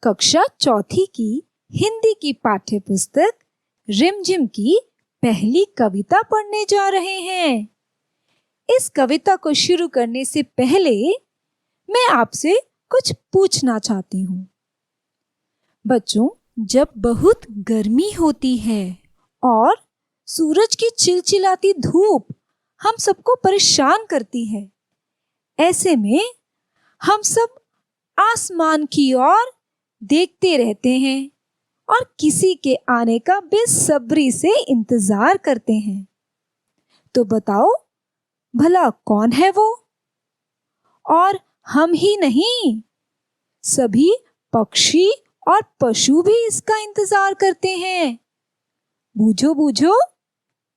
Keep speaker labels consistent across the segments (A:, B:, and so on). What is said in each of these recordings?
A: कक्षा चौथी की हिंदी की पाठ्य पुस्तक रिमझिम की पहली कविता पढ़ने जा रहे हैं। इस कविता को शुरू करने से पहले मैं आपसे कुछ पूछना चाहती हूँ। बच्चों, जब बहुत गर्मी होती है और सूरज की चिलचिलाती धूप हम सबको परेशान करती है, ऐसे में हम सब आसमान की ओर देखते रहते हैं और किसी के आने का बेसब्री से इंतजार करते हैं। तो बताओ, भला कौन है वो? और हम ही नहीं, सभी पक्षी और पशु भी इसका इंतजार करते हैं। बूझो बूझो,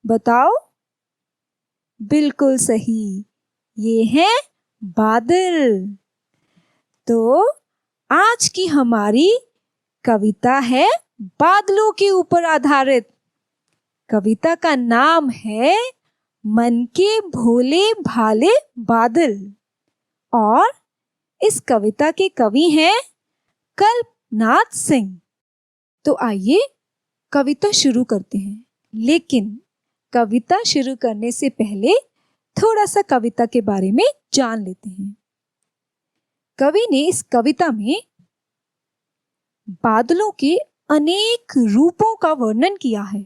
A: बताओ। बिल्कुल सही, ये है बादल। तो आज की हमारी कविता है बादलों के ऊपर आधारित। कविता का नाम है मन के भोले भाले बादल और इस कविता के कवि हैं कल्पनाथ सिंह। तो आइए कविता शुरू करते हैं, लेकिन कविता शुरू करने से पहले थोड़ा सा कविता के बारे में जान लेते हैं। कवि ने इस कविता में बादलों के अनेक रूपों का वर्णन किया है।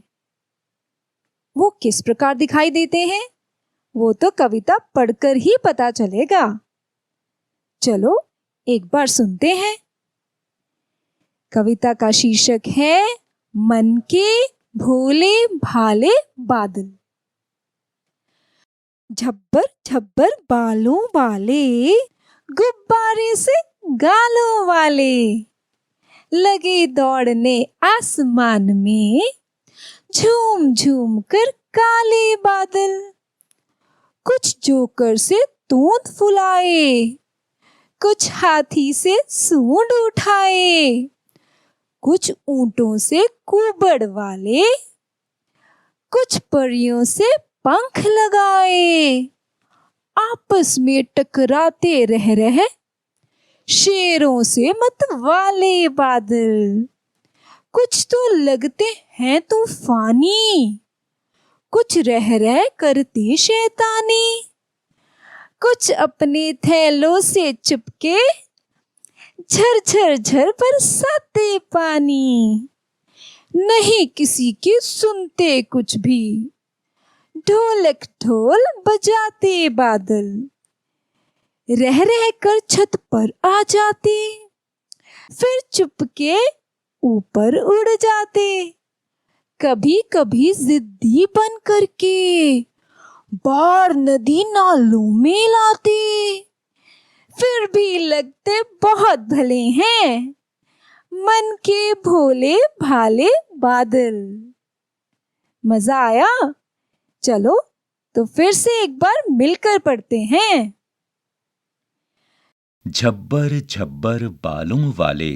A: वो किस प्रकार दिखाई देते हैं, वो तो कविता पढ़कर ही पता चलेगा। चलो एक बार सुनते हैं। कविता का शीर्षक है मन के भोले भाले बादल। झब्बर झब्बर बालों वाले, गुब्बारे से गालों वाले, लगे दौड़ने आसमान में, झूम झूम कर काले बादल। कुछ जोकर से तूंद फुलाए, कुछ हाथी से सूंड उठाए, कुछ ऊंटों से कुबड़ वाले, कुछ परियों से पंख लगाए। आपस में टकराते रह रहे, शेरों से मतवाले बादल। कुछ तो लगते हैं तूफानी, कुछ रह रह करते शैतानी, कुछ अपने थैलों से चिपके, झर झर झर बरसाते पानी। नहीं किसी की सुनते कुछ भी, ढोलक ढोल बजाते बादल। रह रह कर छत पर आ जाते, फिर चुपके ऊपर उड़ जाते। कभी कभी जिद्दी बन करके बाहर नदी नालों में लाते। फिर भी लगते बहुत भले हैं, मन के भोले भाले बादल। मजा आया? चलो तो फिर से एक बार मिलकर पढ़ते हैं।
B: झब्बर झब्बर बालों वाले,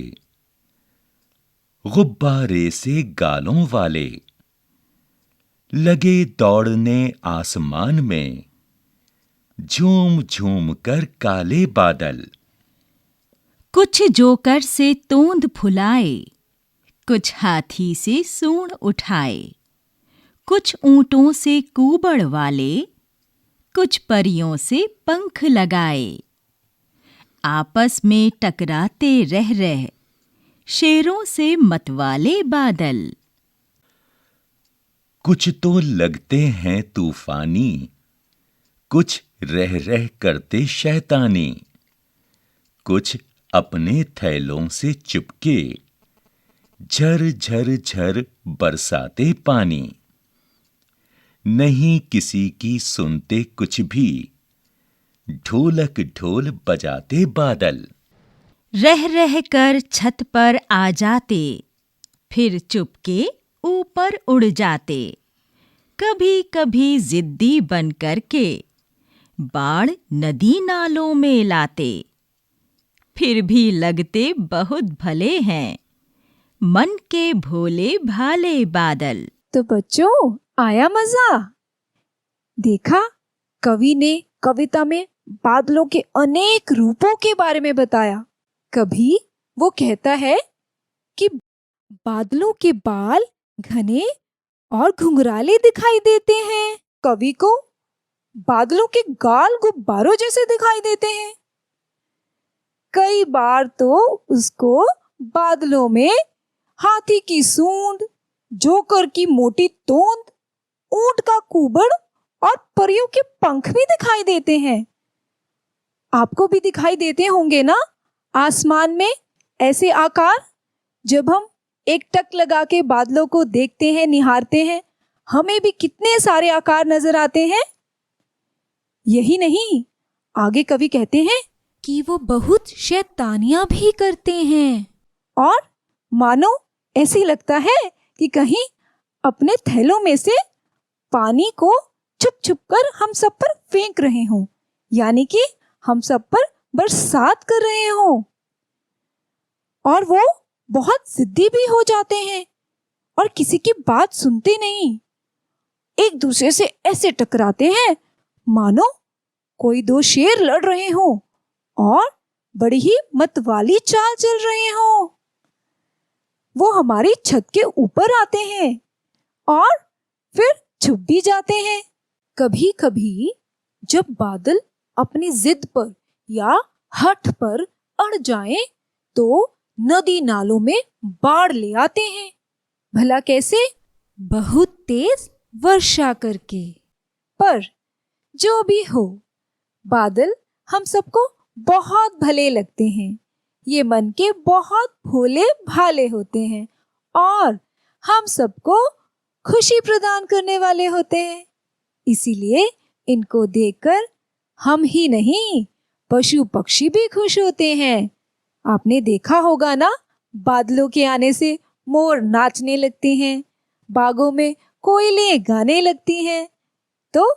B: गुब्बारे से गालों वाले, लगे दौड़ने आसमान में, झूम झूम कर काले बादल।
C: कुछ जोकर से तोंद फुलाए, कुछ हाथी से सूंड उठाए, कुछ ऊंटों से कुबड़ वाले, कुछ परियों से पंख लगाए। आपस में टकराते रह रहे, शेरों से मतवाले बादल।
B: कुछ तो लगते हैं तूफानी, कुछ रह रह करते शैतानी, कुछ अपने थैलों से चिपके, झर झर झर बरसाते पानी। नहीं किसी की सुनते कुछ भी, ढोलक ढोल बजाते बादल।
C: रह रह कर छत पर आ जाते, फिर चुपके ऊपर उड़ जाते। कभी कभी जिद्दी बन करके बाढ़ नदी नालों में लाते। फिर भी लगते बहुत भले हैं, मन के भोले भाले बादल।
A: तो बच्चों, आया मजा? देखा, कवि ने कविता में बादलों के अनेक रूपों के बारे में बताया। कभी वो कहता है कि बादलों के बाल घने और घुंघराले दिखाई देते हैं। कवि को बादलों के गाल गुब्बारों जैसे दिखाई देते हैं। कई बार तो उसको बादलों में हाथी की सूंड, जोकर की मोटी तोंद, ऊंट का कुबड़ और परियों के पंख भी दिखाई देते हैं। आपको भी दिखाई देते होंगे ना आसमान में ऐसे आकार। जब हम एक टक लगा के बादलों को देखते हैं, निहारते हैं, हमें भी कितने सारे आकार नजर आते हैं। यही नहीं, आगे कवि कहते हैं कि वो बहुत शैतानियां भी करते हैं और मानो ऐसे लगता है कि कहीं अपने थैलों में से पानी को छुप छुप कर हम सब पर फेंक रहे हों, यानी कि हम सब पर बरसात कर रहे हों। और वो बहुत जिद्दी भी हो जाते हैं और किसी की बात सुनते नहीं। एक दूसरे से ऐसे टकराते हैं मानो कोई दो शेर लड़ रहे हों और बड़ी ही मतवाली चाल चल रहे हों। वो हमारी छत के ऊपर आते हैं और फिर छुप भी जाते हैं। कभी कभी जब बादल अपनी जिद पर या हठ पर अड़ जाएं, तो नदी नालों में बाढ़ ले आते हैं। भला कैसे? बहुत तेज वर्षा करके। पर जो भी हो, बादल हम सबको बहुत भले लगते हैं। ये मन के बहुत भोले भाले होते हैं और हम सबको खुशी प्रदान करने वाले होते हैं। इसीलिए इनको देखकर हम ही नहीं, पशु पक्षी भी खुश होते हैं। आपने देखा होगा ना, बादलों के आने से मोर नाचने लगते हैं, बागों में कोयलें गाने लगती हैं। तो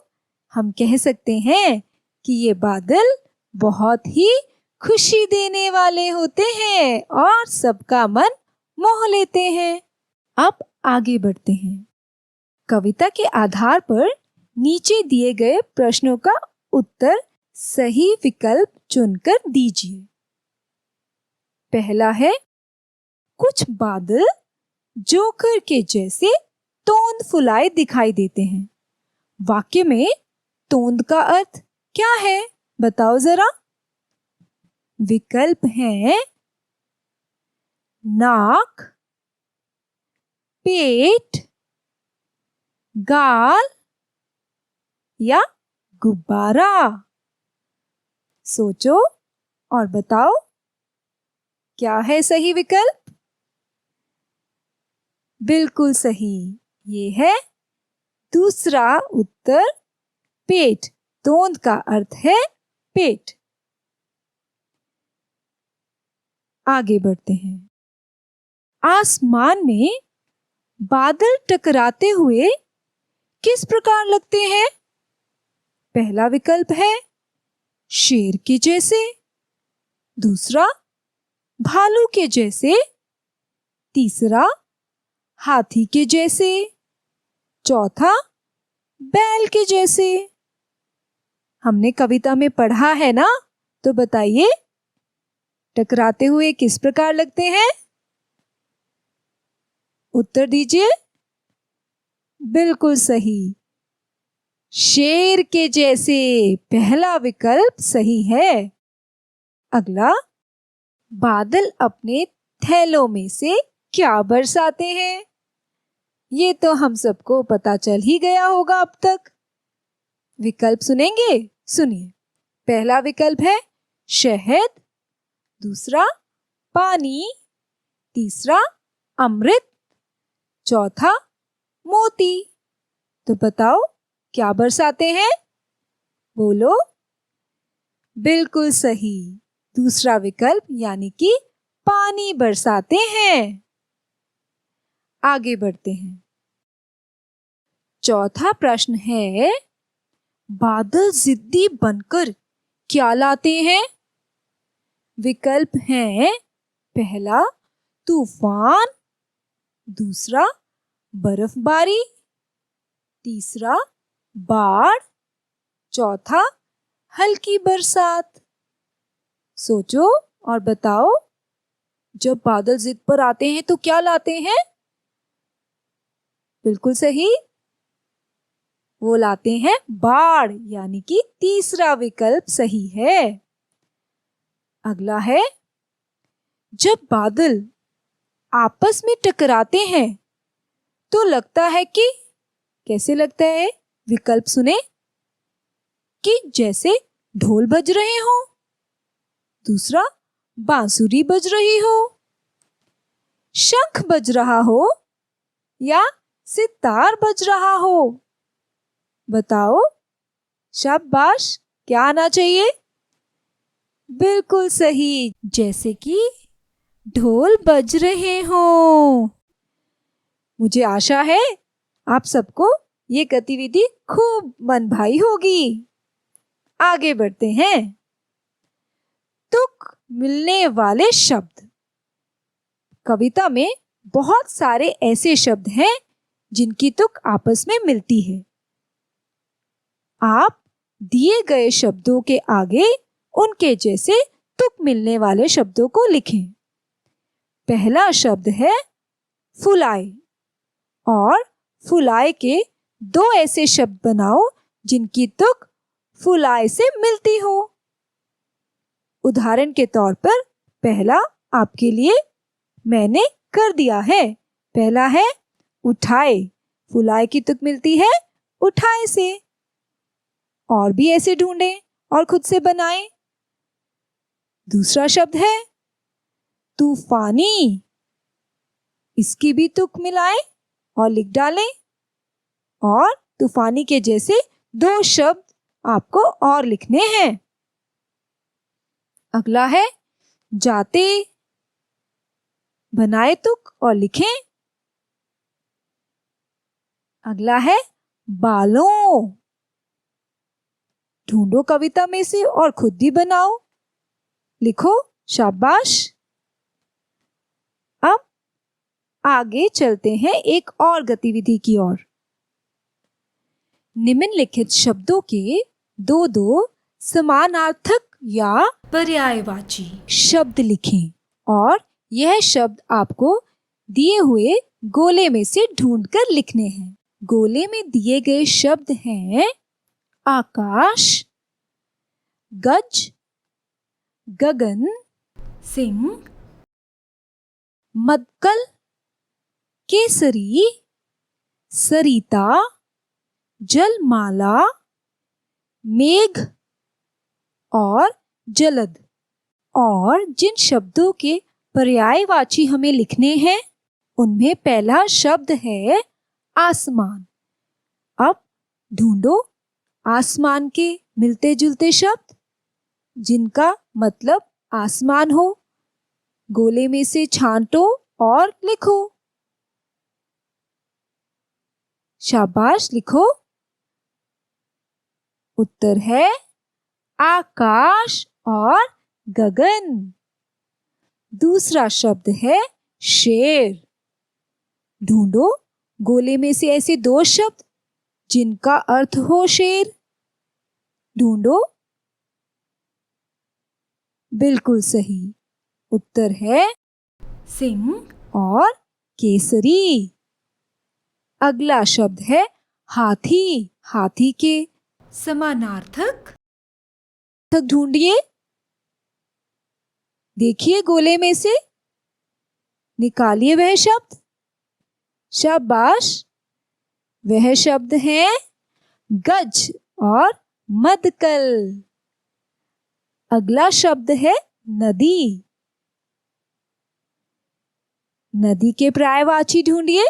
A: हम कह सकते हैं कि ये बादल बहुत ही खुशी देने वाले होते हैं और सबका मन मोह लेते हैं। अब आगे बढ़ते हैं। कविता के आधार पर नीचे दिए गए प्रश्नों का उत्तर सही विकल्प चुनकर दीजिए। पहला है, कुछ बादल जोकर के जैसे तोंद फुलाए दिखाई देते हैं। वाक्य में तोंद का अर्थ क्या है, बताओ जरा। विकल्प हैं नाक, पेट, गाल या गुब्बारा। सोचो और बताओ क्या है सही विकल्प। बिल्कुल सही, ये है दूसरा उत्तर, पेट। तोंद का अर्थ है पेट। आगे बढ़ते हैं। आसमान में बादल टकराते हुए किस प्रकार लगते हैं? पहला विकल्प है शेर के जैसे, दूसरा भालू के जैसे, तीसरा हाथी के जैसे, चौथा बैल के जैसे। हमने कविता में पढ़ा है ना, तो बताइए टकराते हुए किस प्रकार लगते हैं? उत्तर दीजिए। बिल्कुल सही, शेर के जैसे। पहला विकल्प सही है। अगला, बादल अपने थैलों में से क्या बरसाते हैं? ये तो हम सबको पता चल ही गया होगा अब तक। विकल्प सुनेंगे? सुनिए। पहला विकल्प है शहद, दूसरा पानी, तीसरा अमृत, चौथा मोती। तो बताओ क्या बरसाते हैं? बोलो। बिल्कुल सही, दूसरा विकल्प यानी कि पानी बरसाते हैं। आगे बढ़ते हैं। चौथा प्रश्न है, बादल जिद्दी बनकर क्या लाते हैं? विकल्प हैं पहला तूफान, दूसरा बर्फबारी, तीसरा बाढ़, चौथा हल्की बरसात। सोचो और बताओ जब बादल जिद पर आते हैं तो क्या लाते हैं? बिल्कुल सही, वो लाते हैं बाढ़, यानी कि तीसरा विकल्प सही है। अगला है, जब बादल आपस में टकराते हैं तो लगता है कि, कैसे लगता है? विकल्प सुने, कि जैसे ढोल बज रहे हो, दूसरा बांसुरी बज रही हो, शंख बज रहा हो या सितार बज रहा हो। बताओ, शाबाश, क्या आना चाहिए? बिल्कुल सही, जैसे कि ढोल बज रहे हो। मुझे आशा है आप सबको ये गतिविधि खूब मन भाई होगी। आगे बढ़ते हैं। तुक मिलने वाले शब्द। कविता में बहुत सारे ऐसे शब्द हैं जिनकी तुक आपस में मिलती है। आप दिए गए शब्दों के आगे उनके जैसे तुक मिलने वाले शब्दों को लिखें। पहला शब्द है फुलाए, और फुलाए के दो ऐसे शब्द बनाओ जिनकी तुक फुलाए से मिलती हो। उदाहरण के तौर पर पहला आपके लिए मैंने कर दिया है। पहला है उठाए, फुलाए की तुक मिलती है उठाए से। और भी ऐसे ढूंढें और खुद से बनाएं। दूसरा शब्द है तूफानी, इसकी भी तुक मिलाएं और लिख डालें। और तूफानी के जैसे दो शब्द आपको और लिखने हैं। अगला है जाते, बनाए तुक और लिखें। अगला है बालों, ढूंढो कविता में से और खुद भी बनाओ, लिखो, शाबाश। अब आगे चलते हैं एक और गतिविधि की ओर। निम्नलिखित शब्दों के दो दो समानार्थक या पर्यायवाची शब्द लिखें और यह शब्द आपको दिए हुए गोले में से ढूंढकर लिखने हैं। गोले में दिए गए शब्द हैं आकाश, गज, गगन, सिंह, मदकल, केसरी, सरिता, जलमाला, मेघ और जलद। और जिन शब्दों के पर्यायवाची हमें लिखने हैं उनमें पहला शब्द है आसमान। अब ढूंढो आसमान के मिलते जुलते शब्द जिनका मतलब आसमान हो। गोले में से छांटो और लिखो, शाबाश, लिखो। उत्तर है आकाश और गगन। दूसरा शब्द है शेर। ढूंढो गोले में से ऐसे दो शब्द जिनका अर्थ हो शेर। ढूंढो, बिल्कुल सही, उत्तर है सिंह और केसरी। अगला शब्द है हाथी। हाथी के समानार्थक ढूंढिए। देखिए गोले में से निकालिए वह शब्द, शाबाश। वह शब्द है गज और मदकल। अगला शब्द है नदी। नदी के पर्यायवाची ढूंढिए।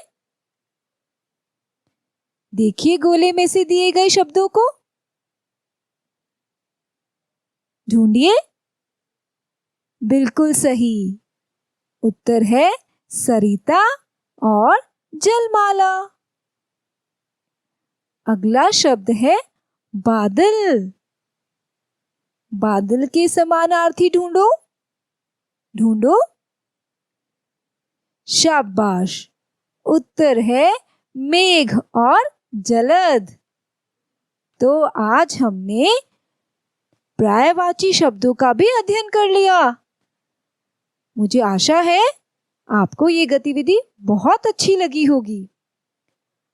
A: देखिए गोले में से दिए गए शब्दों को, ढूंढिए, बिल्कुल सही, उत्तर है सरिता और जलमाला। अगला शब्द है बादल। बादल के समानार्थी ढूंढो, ढूंढो, शाबाश, उत्तर है मेघ और जलद। तो आज हमने पर्यायवाची शब्दों का भी अध्ययन कर लिया। मुझे आशा है आपको ये गतिविधि बहुत अच्छी लगी होगी।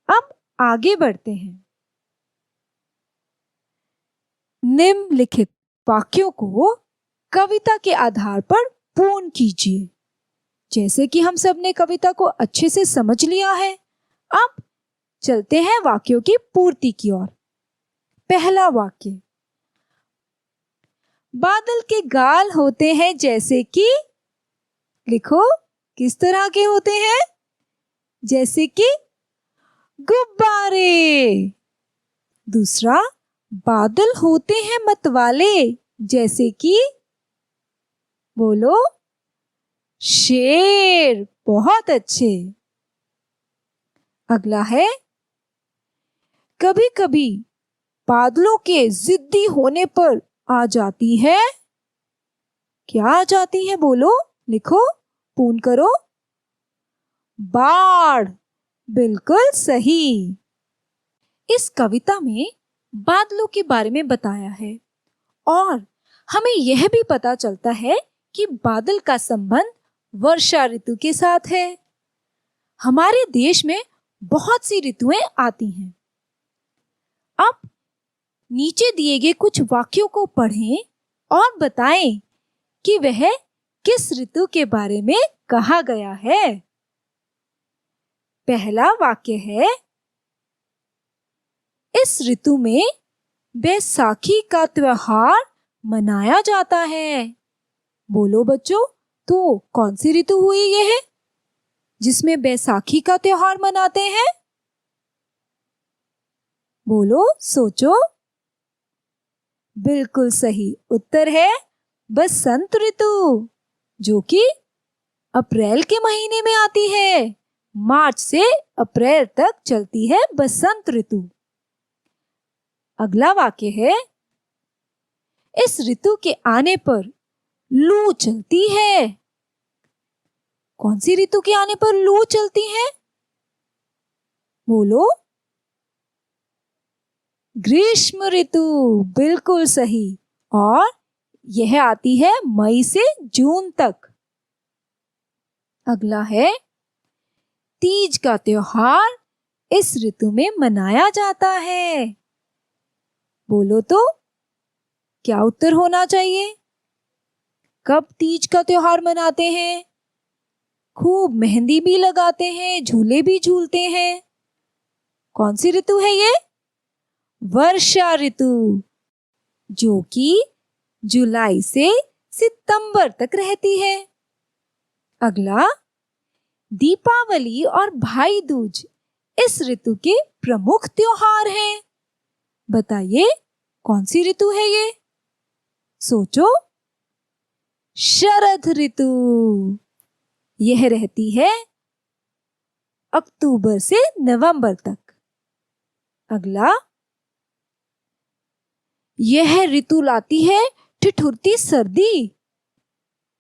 A: अब आगे बढ़ते हैं। निम्नलिखित वाक्यों को कविता के आधार पर पूर्ण कीजिए। जैसे कि हम सब ने कविता को अच्छे से समझ लिया है, अब चलते हैं वाक्यों की पूर्ति की ओर। पहला वाक्य, बादल के गाल होते हैं जैसे कि, लिखो किस तरह के होते हैं? जैसे कि गुब्बारे। दूसरा, बादल होते हैं मतवाले जैसे कि, बोलो, शेर। बहुत अच्छे। अगला है, कभी कभी बादलों के जिद्दी होने पर आ जाती है, क्या आ जाती है? बोलो, लिखो, पूर्ण करो। बाढ़। बिल्कुल सही। इस कविता में बादलों के बारे में बताया है और हमें यह भी पता चलता है कि बादल का संबंध वर्षा ऋतु के साथ है। हमारे देश में बहुत सी ऋतुएं आती हैं। अब नीचे दिए गए कुछ वाक्यों को पढ़ें और बताएं कि वह किस ऋतु के बारे में कहा गया है। पहला वाक्य है, इस ऋतु में बैसाखी का त्योहार मनाया जाता है। बोलो बच्चों, तो कौन सी ऋतु हुई यह जिसमें बैसाखी का त्योहार मनाते हैं? बोलो, सोचो। बिल्कुल सही उत्तर है बसंत ऋतु, जो कि अप्रैल के महीने में आती है। मार्च से अप्रैल तक चलती है बसंत ऋतु। अगला वाक्य है, इस ऋतु के आने पर लू चलती है। कौन सी ऋतु के आने पर लू चलती है? बोलो, ग्रीष्म ऋतु। बिल्कुल सही। और यह आती है मई से जून तक। अगला है, तीज का त्योहार इस ऋतु में मनाया जाता है। बोलो तो क्या उत्तर होना चाहिए? कब तीज का त्योहार मनाते हैं? खूब मेहंदी भी लगाते हैं, झूले भी झूलते हैं। कौन सी ऋतु है ये? वर्षा ऋतु, जो कि जुलाई से सितंबर तक रहती है। अगला, दीपावली और भाई दूज इस ऋतु के प्रमुख त्योहार हैं। बताइए कौन सी ऋतु है ये? सोचो। शरद ऋतु। यह रहती है अक्टूबर से नवंबर तक। अगला, यह ऋतु लाती है ठिठुरती सर्दी।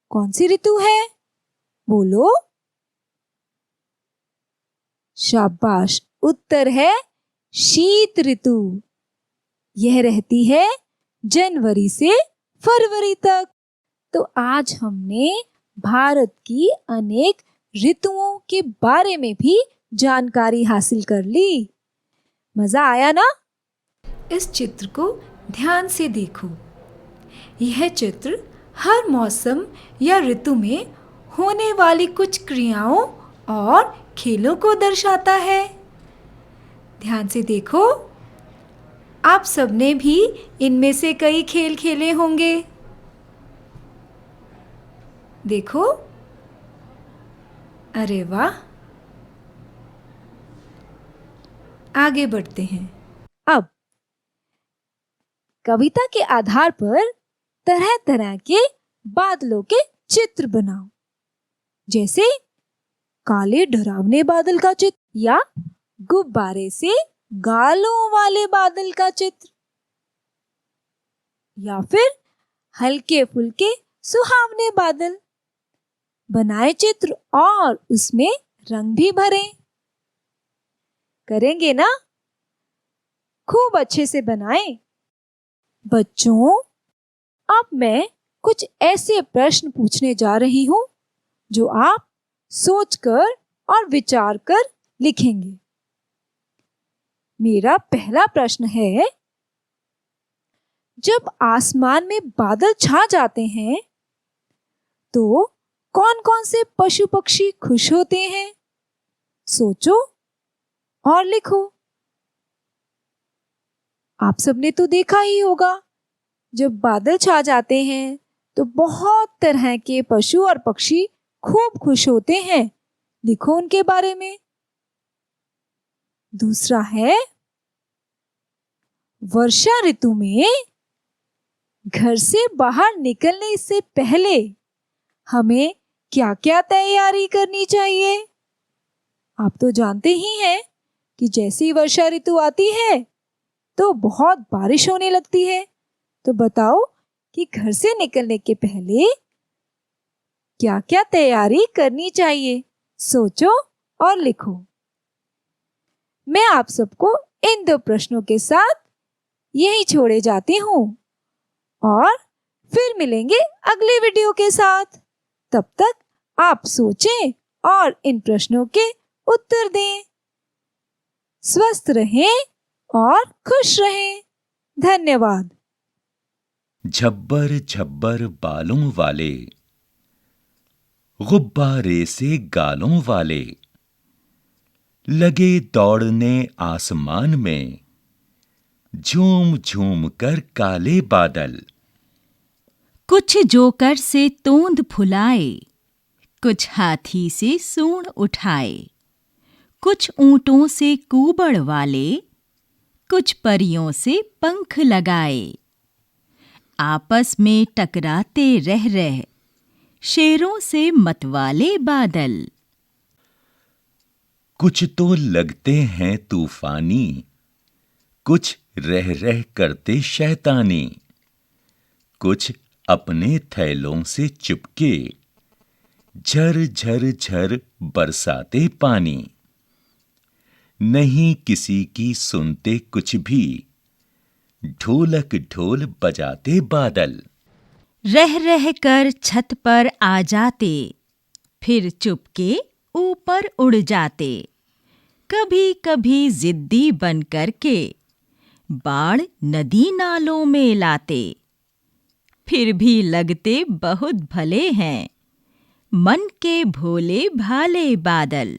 A: कौन सी ऋतु है? बोलो। शाबाश, उत्तर है शीत ऋतु। यह रहती है जनवरी से फरवरी तक। तो आज हमने भारत की अनेक ऋतुओं के बारे में भी जानकारी हासिल कर ली। मजा आया ना? इस चित्र को ध्यान से देखो। यह चित्र हर मौसम या ऋतु में होने वाली कुछ क्रियाओं और खेलों को दर्शाता है। ध्यान से देखो। आप सबने भी इनमें से कई खेल खेले होंगे। देखो, अरे वाह। आगे बढ़ते हैं। अब कविता के आधार पर तरह तरह के बादलों के चित्र बनाओ। जैसे काले डरावने बादल का चित्र या गुब्बारे से गालों वाले बादल का चित्र, या फिर हल्के फुल्के सुहावने बादल। बनाए चित्र और उसमें रंग भी भरें। करेंगे ना? खूब अच्छे से बनाएं। बच्चों, अब मैं कुछ ऐसे प्रश्न पूछने जा रही हूं जो आप सोचकर और विचार कर लिखेंगे। मेरा पहला प्रश्न है, जब आसमान में बादल छा जाते हैं तो कौन कौन से पशु पक्षी खुश होते हैं? सोचो और लिखो। आप सबने तो देखा ही होगा, जब बादल छा जाते हैं तो बहुत तरह के पशु और पक्षी खूब खुश होते हैं। लिखो उनके बारे में। दूसरा है, वर्षा ऋतु में घर से बाहर निकलने से पहले हमें क्या क्या तैयारी करनी चाहिए? आप तो जानते ही हैं कि जैसी वर्षा ऋतु आती है तो बहुत बारिश होने लगती है। तो बताओ कि घर से निकलने के पहले क्या क्या तैयारी करनी चाहिए? सोचो और लिखो। मैं आप सबको इन 2 प्रश्नों के साथ यही छोड़े जाती हूँ और फिर मिलेंगे अगले वीडियो के साथ। तब तक आप सोचें और इन प्रश्नों के उत्तर दें। स्वस्थ रहें और खुश रहें। धन्यवाद।
B: झब्बर झब्बर बालों वाले, गुब्बारे से गालों वाले, लगे दौड़ने आसमान में, झूम झूम कर काले बादल।
C: कुछ जोकर से तोंद फुलाए, कुछ हाथी से सूंड उठाए, कुछ ऊंटों से कूबड़ वाले, कुछ परियों से पंख लगाए। आपस में टकराते रह रह, शेरों से मतवाले बादल।
B: कुछ तो लगते हैं तूफानी, कुछ रह रह करते शैतानी, कुछ अपने थैलों से चिपके, झर झर झर बरसाते पानी। नहीं किसी की सुनते कुछ भी, ढोलक ढोल बजाते बादल।
C: रह रह कर छत पर आ जाते, फिर चुपके ऊपर उड़ जाते। कभी कभी जिद्दी बन करके बाढ़ नदी नालों में लाते। फिर भी लगते बहुत भले हैं, मन के भोले भाले बादल।